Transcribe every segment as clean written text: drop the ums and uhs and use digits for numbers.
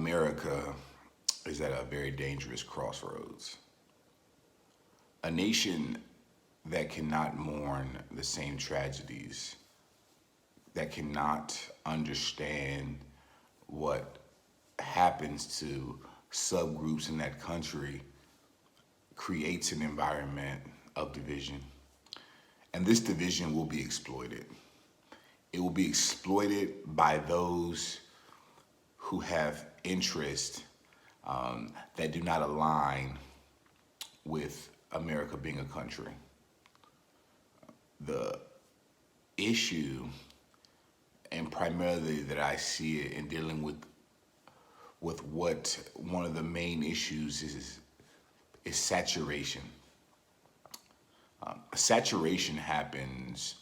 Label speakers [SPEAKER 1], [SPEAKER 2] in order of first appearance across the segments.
[SPEAKER 1] America is at a very dangerous crossroads. A nation that cannot mourn the same tragedies, that cannot understand what happens to subgroups in that country, creates an environment of division. And this division will be exploited. It will be exploited by those who have interests that do not align with America being a country. The issue, and primarily that I see it in dealing with what one of the main issues is saturation. Saturation happens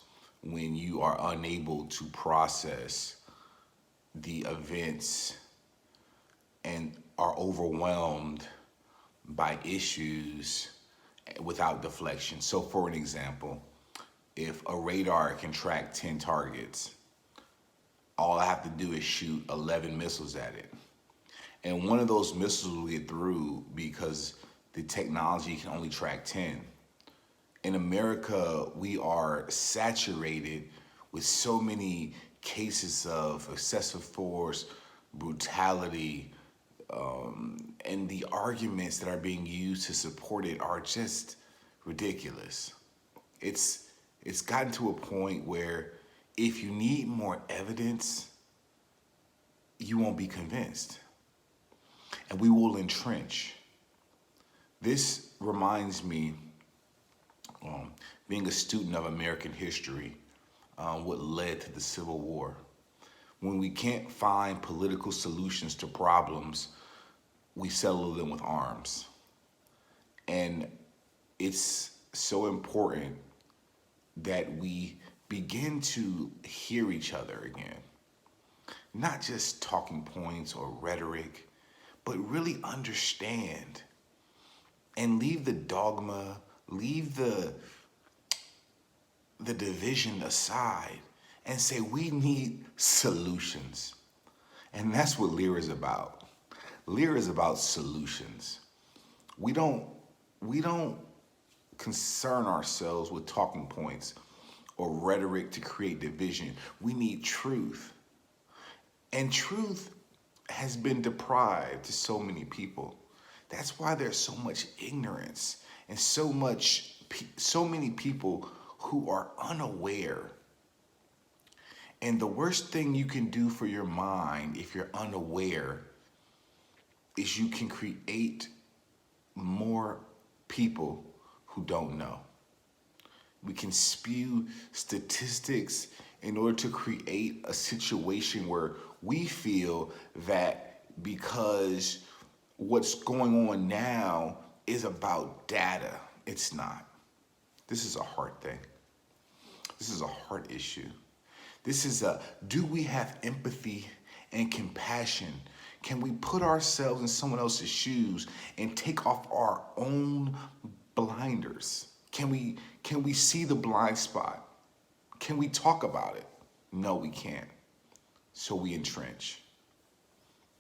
[SPEAKER 1] when you are unable to process the events and are overwhelmed by issues without deflection. So for an example, if a radar can track 10 targets, all I have to do is shoot 11 missiles at it. And one of those missiles will get through because the technology can only track 10. In America, we are saturated with so many cases of excessive force, brutality, and the arguments that are being used to support it are just ridiculous. It's gotten to a point where if you need more evidence, you won't be convinced. And we will entrench. This reminds me, being a student of American history, what led to the Civil War. When we can't find political solutions to problems, we settle them with arms. And it's so important that we begin to hear each other again. Not just talking points or rhetoric, but really understand and leave the dogma, leave the division aside and say we need solutions. And that's what Lear is about. Lear is about solutions. We don't concern ourselves with talking points or rhetoric to create division. We need truth. And truth has been deprived to so many people. That's why there's so much ignorance and so many people who are unaware. And the worst thing you can do for your mind if you're unaware is you can create more people who don't know. We can spew statistics in order to create a situation where we feel that because what's going on now is about data. It's not. This is a heart thing. This is a heart issue. This is do we have empathy and compassion? Can we put ourselves in someone else's shoes and take off our own blinders? Can we see the blind spot? Can we talk about it? No, we can't. So we entrench.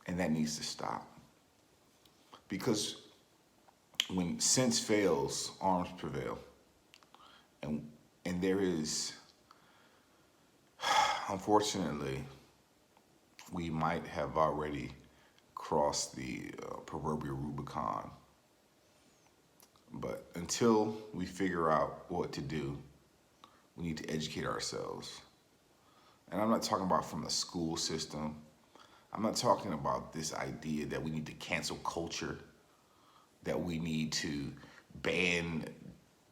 [SPEAKER 1] And that needs to stop. Because when sense fails, arms prevail. And there is, unfortunately, we might have already crossed the proverbial Rubicon. But until we figure out what to do, we need to educate ourselves. And I'm not talking about from the school system. I'm not talking about this idea that we need to cancel culture, that we need to ban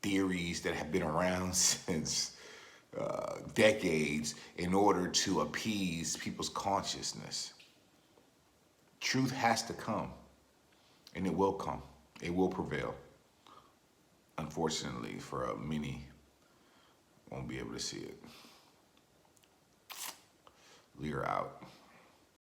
[SPEAKER 1] theories that have been around since decades in order to appease people's consciousness. Truth has to come, and it will come. It will prevail. Unfortunately, for many, won't be able to see it. Lear out.